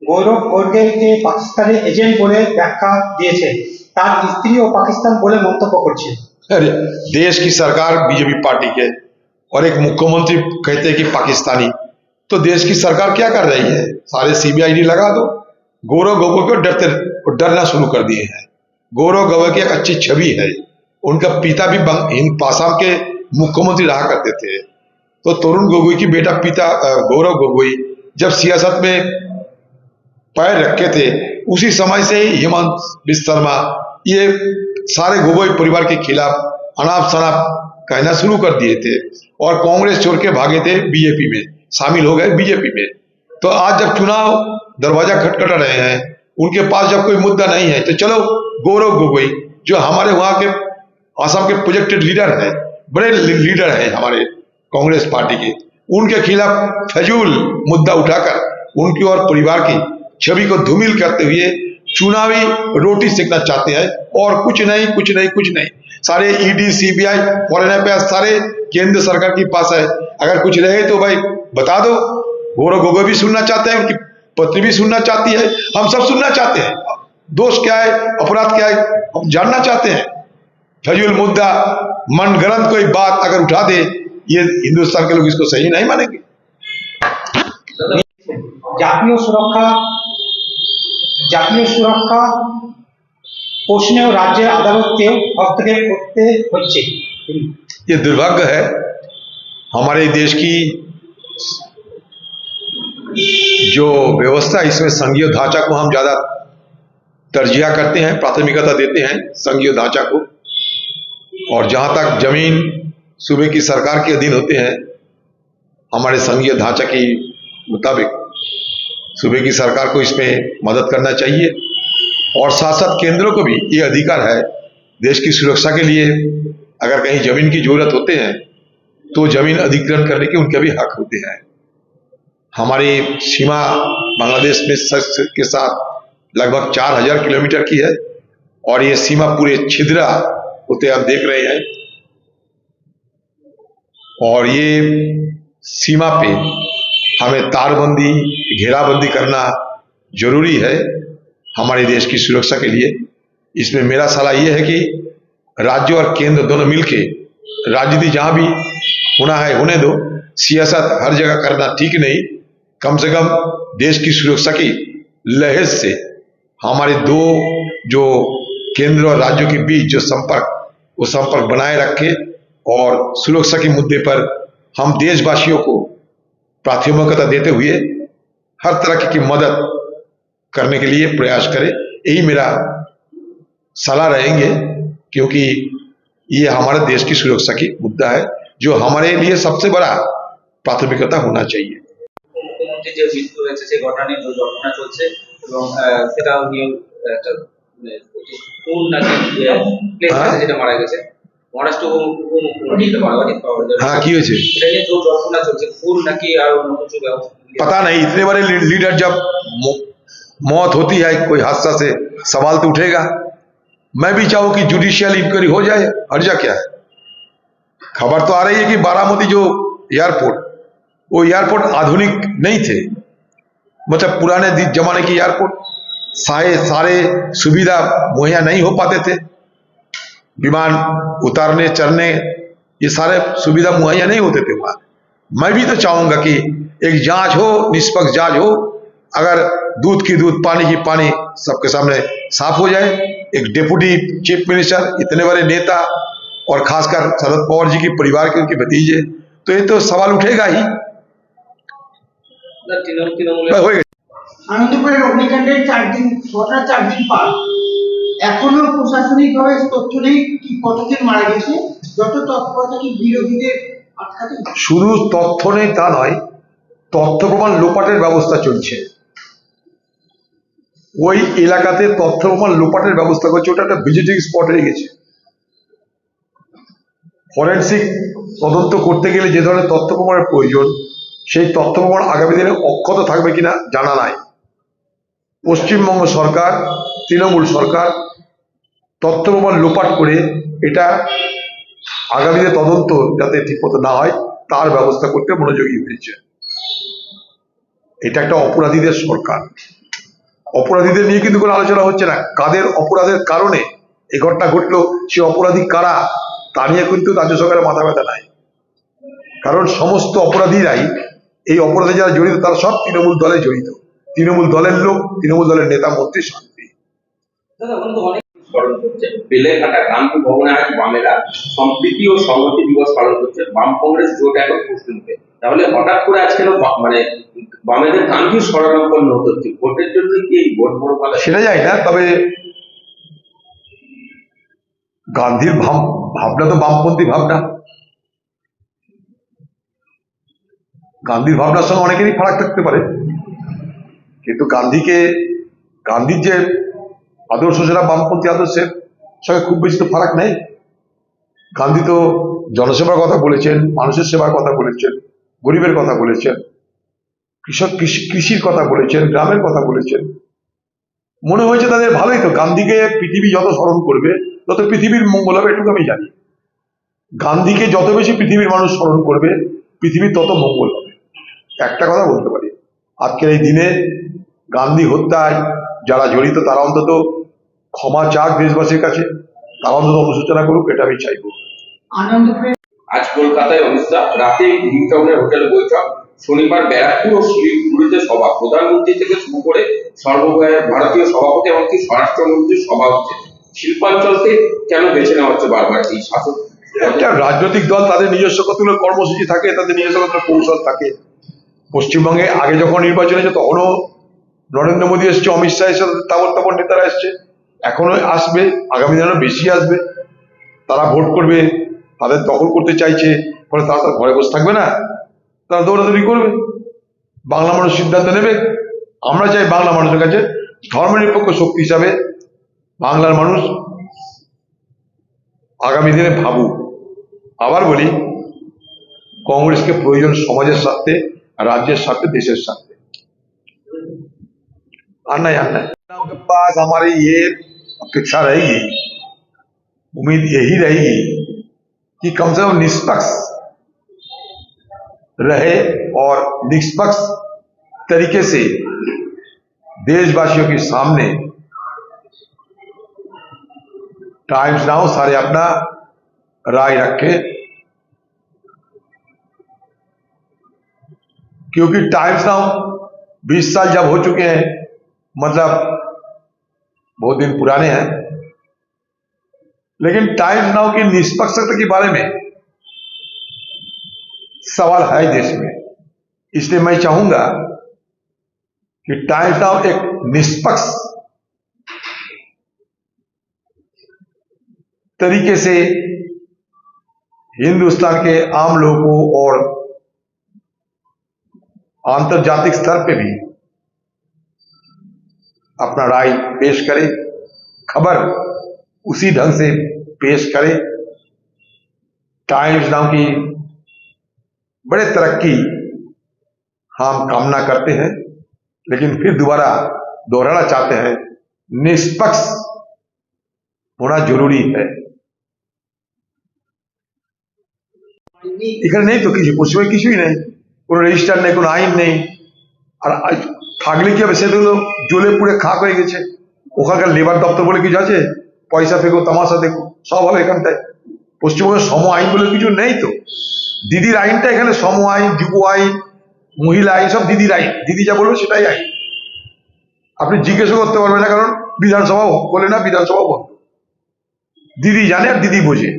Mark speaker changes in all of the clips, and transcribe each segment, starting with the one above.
Speaker 1: গৌরব গোর্গেকে পাকিস্তানের এজেন্ট বলে ব্যাখ্যা দিয়েছে, তার স্ত্রীও পাকিস্তান বলে মন্তব্য করছে।
Speaker 2: अरे देश की सरकार बीजेपी पार्टी के और एक मुख्यमंत्री कहते हैं कि पाकिस्तानी, तो देश की सरकार क्या कर रही है? सारे सीबीआईडी लगा दो। गौरव गोगोई को डरना शुरू कर दिए हैं। गौरव गोगोई की एक अच्छी छवि है, उनका पिता भी आसाम के मुख्यमंत्री रहा करते थे। तो तरुण गोगोई की बेटा पिता गौरव गोगोई जब सियासत में पैर रखे थे, उसी समय से ही हेमंत बिस्वा शर्मा ये सारे गोगोई परिवार के खिलाफ अनाप शनाप कहना शुरू कर दिए थे और कांग्रेस छोड़ के भागे थे बीजेपी में, शामिल हो गए बीजेपी में। तो आज जब चुनाव दरवाजा खटखटा रहे हैं, उनके पास जब कोई मुद्दा नहीं है, तो चलो गौरव गोगोई जो हमारे वहां के आसाम के प्रोजेक्टेड लीडर हैं, बड़े लीडर हैं हमारे कांग्रेस पार्टी के, उनके खिलाफ फजूल मुद्दा उठाकर उनकी और परिवार की छवि को धूमिल करते हुए चुनावी रोटी सेकना चाहते हैं। और कुछ नहीं कुछ नहीं कुछ नहीं, सारे ईडी सीबीआई फॉरेन अफेयर्स सारे केंद्र सरकार के पास है। अगर कुछ रहे तो भाई बता दो। गौरव गोगोई भी सुनना चाहते हैं, उनकी पत्नी भी सुनना चाहती है, हम सब सुनना चाहते हैं। दोष क्या है, अपराध क्या है, हम जानना चाहते हैं। फजूल मुद्दा, मनगढ़ंत कोई बात अगर उठा दे, ये हिंदुस्तान के लोग इसको सही नहीं मानेंगे।
Speaker 1: জাতীয় সুরক্ষা প্রশ্নেও রাজ্যের আদালতকে হস্তক্ষেপ করতে হচ্ছে।
Speaker 2: ये दुर्भाग्य है, हमारे देश की जो व्यवस्था इसमें संघीय ढांचा को हम ज्यादा तरजीह करते हैं, प्राथमिकता देते हैं संघीय ढांचा को। और जहां तक जमीन सूबे की सरकार के अधीन होते हैं, हमारे संघीय ढांचा के मुताबिक सूबे की सरकार को इसमें मदद करना चाहिए। और शासक केंद्रों को भी ये अधिकार है, देश की सुरक्षा के लिए अगर कहीं जमीन की जरूरत होते हैं तो जमीन अधिग्रहण करने के उनके भी हक होते हैं। हमारी सीमा बांग्लादेश में के साथ लगभग 4000 किलोमीटर की है और ये सीमा पूरे छिद्रा होते आप देख रहे हैं। और ये सीमा पे हमें तारबंदी घेराबंदी करना जरूरी है हमारे देश की सुरक्षा के लिए। इसमें मेरा सलाह यह है कि राज्य और केंद्र दोनों मिलके राजनीति जहां भी होना है होने दो, सियासत हर जगह करना ठीक नहीं। कम से कम देश की सुरक्षा की लहज से हमारे दो जो केंद्र और राज्यों के बीच जो संपर्क, वो संपर्क बनाए रखे और सुरक्षा के मुद्दे पर हम देशवासियों को प्राथमिकता देते हुए हर तरह की मदद करने के लिए प्रयास करें। यही मेरा सलाह रहेंगे, क्योंकि ये हमारे देश की सुरक्षा की मुद्दा है जो हमारे लिए सबसे बड़ा प्राथमिकता होना चाहिए।
Speaker 3: মুখ্যমন্ত্রী যে মৃত্যু হয়েছে সেই ঘটনা নিয়ে জল্পনা চলছে এবং সেটাও নিয়ে একটা কোন নাকি প্লেস আছে যেটা মারা গেছে মহারাষ্ট্র উপমুখ্যমন্ত্রী মারা গেছে।
Speaker 2: हाँ की হয়েছে
Speaker 3: এটা নিয়ে জল্পনা চলছে কোন নাকি আর অন্য কিছু ব্যবস্থা
Speaker 2: पता नहीं। इतने बड़े लीडर जब मौत होती है कोई हादसा से, सवाल तो उठेगा। मैं भी चाहूं कि जुडिशियल इंक्वायरी हो जाए, हर्जा क्या है। खबर तो आ रही है कि बारामती जो एयरपोर्ट, वो एयरपोर्ट आधुनिक नहीं थे, मतलब पुराने जमाने की एयरपोर्ट, सारे सुविधा मुहैया नहीं हो पाते थे। विमान उतारने चढ़ने ये सारे सुविधा मुहैया नहीं होते थे वहां। मैं भी तो चाहूंगा कि एक जांच हो, निष्पक्ष जांच हो। अगर दूध की दूध पानी की पानी सबके सामने साफ हो जाए। एक डिप्टी चीफ मिनिस्टर, इतने बड़े नेता और खासकर शरद पवार जी के परिवार के उनके भतीजे, तो ये तो सवाल उठेगा ही।
Speaker 1: আনন্দপুরের অগ্নিকাণ্ডের 4 দিন ঘটনা 4 দিন পার, এখনো প্রশাসনিকভাবে তথ্য নেই কি কতজন মারা গেছে, যত তৎপরতা কি বিরোধীদের আটকাতে।
Speaker 2: শুধু তথ্য নেই তা নয়, তথ্য প্রমাণ লোপাটের ব্যবস্থা চলছে। ওই এলাকাতে তথ্য প্রমাণ লোপাটের ব্যবস্থা করছে, ওটা একটা ভিজিটিং স্পট হয়ে গেছে। ফরেন্সিক তদন্ত করতে গেলে যে ধরনের তথ্য প্রমাণের প্রয়োজন, সেই তথ্য প্রমাণ আগামী দিনে অক্ষত থাকবে কিনা জানা নাই। পশ্চিমবঙ্গ সরকার, তৃণমূল সরকার তথ্য প্রমাণ লোপাট করে এটা আগামী দিনে তদন্ত যাতে ঠিকমতো না হয় তার ব্যবস্থা করতে মনোযোগী হয়েছে। এটা একটা অপরাধীদের সরকার। অপরাধীদের নিয়ে কিন্তু কোনো আলোচনা হচ্ছে না, কাদের অপরাধের কারণে এই ঘটনা ঘটলো, সে অপরাধী কারা তা নিয়ে কিন্তু রাজ্য সরকারের মাথা ব্যথা নাই। কারণ সমস্ত অপরাধীরাই, এই অপরাধে যারা জড়িত তারা সব তৃণমূল দলে জড়িত, তৃণমূল দলের লোক, তৃণমূল দলের নেতা মন্ত্রী শান্তি।
Speaker 3: স্মরণ করছে বেলেঘাটা গান্ধী ভবনে আজ বামেরা সম্প্রীতি ও সংহতি দিবস পালন করছে, বাম কংগ্রেস জোট এখন প্রশ্ন মুখে। তাহলে হঠাৎ করে আজকে মানে বামেদের গান্ধী স্মরণাপন্ন হতে হচ্ছে, ভোটের জন্য কি এই ভোট বড় পালা?
Speaker 2: সেটা যায় না, তবে গান্ধীর ভাবনা তো বামপন্থী ভাবনা, গান্ধীর ভাবনার সঙ্গে অনেকেরই ফারাক থাকতে পারে, কিন্তু গান্ধীর যে আদর্শ সেটা বামপন্থী আদর্শের সঙ্গে খুব বেশি তো ফারাক নেই। গান্ধী তো জনসেবার কথা বলেছেন, মানুষের সেবার কথা বলেছেন, গরিবের কথা বলেছেন, কৃষির কথা বলেছেন, গ্রামের কথা বলেছেন। মনে হয়েছে তাদের ভালোই তো, গান্ধীকে পৃথিবী যত স্মরণ করবে তত পৃথিবীর মঙ্গল হবে, এটুকু আমি জানি। গান্ধীকে যত বেশি পৃথিবীর মানুষ স্মরণ করবে পৃথিবীর তত মঙ্গল হবে। একটা কথা বলতে পারি, আজকের এই দিনে গান্ধী হত্যায় যারা জড়িত তারা অন্তত ক্ষমা চাক দেশবাসীর কাছে, তারা অন্তত অনুশোচনা করুক, এটা আমি চাইব।
Speaker 3: আজ কলকাতায় অনুষ্ঠান, রাতে হিমটাউনের হোটেলে বৈঠক, শনিবার ব্যারাকপুর ও শিলিগুড়িতে সভা, প্রধানমন্ত্রী থেকে শুরু করে ভারতীয় সভাপতি এমনকি স্বরাষ্ট্রমন্ত্রীর সভা হচ্ছে। শিল্পাঞ্চলকে কেন বেছে নেওয়া হচ্ছে বারবার এই শাসক?
Speaker 2: একটা রাজনৈতিক দল তাদের নিজস্ব কতগুলো কর্মসূচি থাকে, তাদের নিজস্ব কতগুলো কৌশল থাকে। পশ্চিমবঙ্গে আগে যখন নির্বাচন হয়েছে তখনও নরেন্দ্র মোদী এসছে, অমিত শাহ এসে, তাবর তাবর নেতারা এসছে, এখনো আসবে, আগামী দিনে বেশি আসবে। তারা ভোট করবে, তাদের দখল করতে চাইছে, ফলে তারা তো ঘরে বসে থাকবে না, তারা দৌড়াদৌড়ি করবে, বাংলা মানুষ সিদ্ধান্ত নেবে। আমরা চাই বাংলা মানুষের কাছে ধর্মনিরপেক্ষ শক্তি হিসাবে বাংলার মানুষ আগামী দিনে ভাবুক। আবার বলি, কংগ্রেসকে প্রয়োজন সমাজের স্বার্থে, রাজ্যের স্বার্থে, देशेर স্বার্থে। अन्ना के पास हमारी ये अपेक्षा रहेगी, उम्मीद यही रहेगी कि कम से कम निष्पक्ष रहे और निष्पक्ष तरीके से देशवासियों के सामने टाइम्स नाउ सारे अपना राय रखे, क्योंकि टाइम्स नाउ 20 साल जब हो चुके हैं, मतलब बहुत दिन पुराने हैं, लेकिन टाइम्स नाउ की निष्पक्षता के बारे में सवाल है देश में। इसलिए मैं चाहूंगा कि टाइम्स नाउ एक निष्पक्ष तरीके से हिंदुस्तान के आम लोगों और आंतरजातिक स्तर पे भी अपना राय पेश करे, खबर उसी ढंग से पेश करे। टाइम्स नाउ की बड़े तरक्की हम कामना करते हैं, लेकिन फिर दोबारा दोहराना चाहते हैं, निष्पक्ष होना जरूरी है। এখানে নেই তো কিছু, পশ্চিমবঙ্গে কিছুই নেই, কোনো রেজিস্টার নেই, কোনো আইন নেই। আর থাকলে কি হবে, সেগুলো জ্বলে পুড়ে খাক হয়ে গেছে। ওখানকার লেবার দপ্তর বলে কিছু আছে, পয়সা ফেঁকো, তামাশা দেখো, সব হবে এখানটায়। পশ্চিমবঙ্গের সম আইন বলে কিছু নেই তো। দিদির আইনটা এখানে সম আইন, যুব আইন, মহিলা আইন, সব দিদির আইন, দিদি যা বলবে সেটাই আইন। আপনি জিজ্ঞেসও করতে পারবেন না, কারণ বিধানসভা বলে না, বিধানসভা বন্ধ। দিদি জানে আর দিদি বোঝে।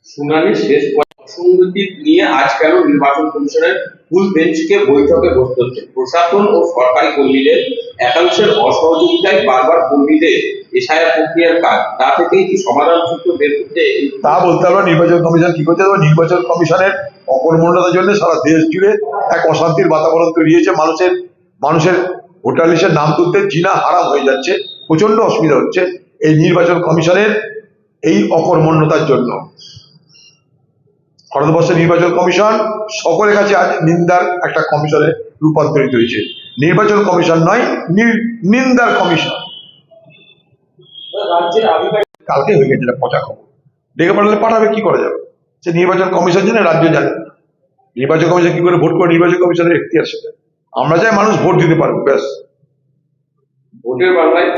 Speaker 3: শুনানি শেষ অসঙ্গতি নিয়ে আজ কেন নির্বাচন কমিশনের ফুল বেঞ্চকে বৈঠকে বসতে হচ্ছে? প্রশাসন ও সরকারি কর্মীদের একাংশের অসহযোগিতায় বারবার কর্মীদের এসআইআর প্রক্রিয়ার কাজ, তা থেকেই কি সমাধান সূত্র বের করতে?
Speaker 2: তা বলতে পারবো নির্বাচন কমিশন কি করছে। নির্বাচন কমিশনের অকর্মণ্যতার জন্য সারা দেশ জুড়ে এক অশান্তির বাতাবরণ তৈরি হয়েছে। মানুষের ভোটার লিস্টের নাম তুলতে জিনা হারাম হয়ে যাচ্ছে, প্রচন্ড অসুবিধা হচ্ছে এই নির্বাচন কমিশনের এই অকর্মণ্যতার জন্য। ভারতবর্ষের নির্বাচন কমিশন সকলের কাছে আজ নিন্দার একটা কমিশনে রূপান্তরিত হয়েছে। নির্বাচন কমিশন নয়, নিন্দার কমিশন। কালকে হয়ে গেছে পচা খবর, ডেকে পাঠালে পাঠাবে, কি করা যাবে? সে নির্বাচন কমিশন জানে, রাজ্য জানে। নির্বাচন কমিশন কি করে ভোট করে, নির্বাচন কমিশনের এখতিয়ার সেটা। আমরা চাই মানুষ ভোট দিতে পারবে, ব্যাস।
Speaker 4: ভোটের বাংলায়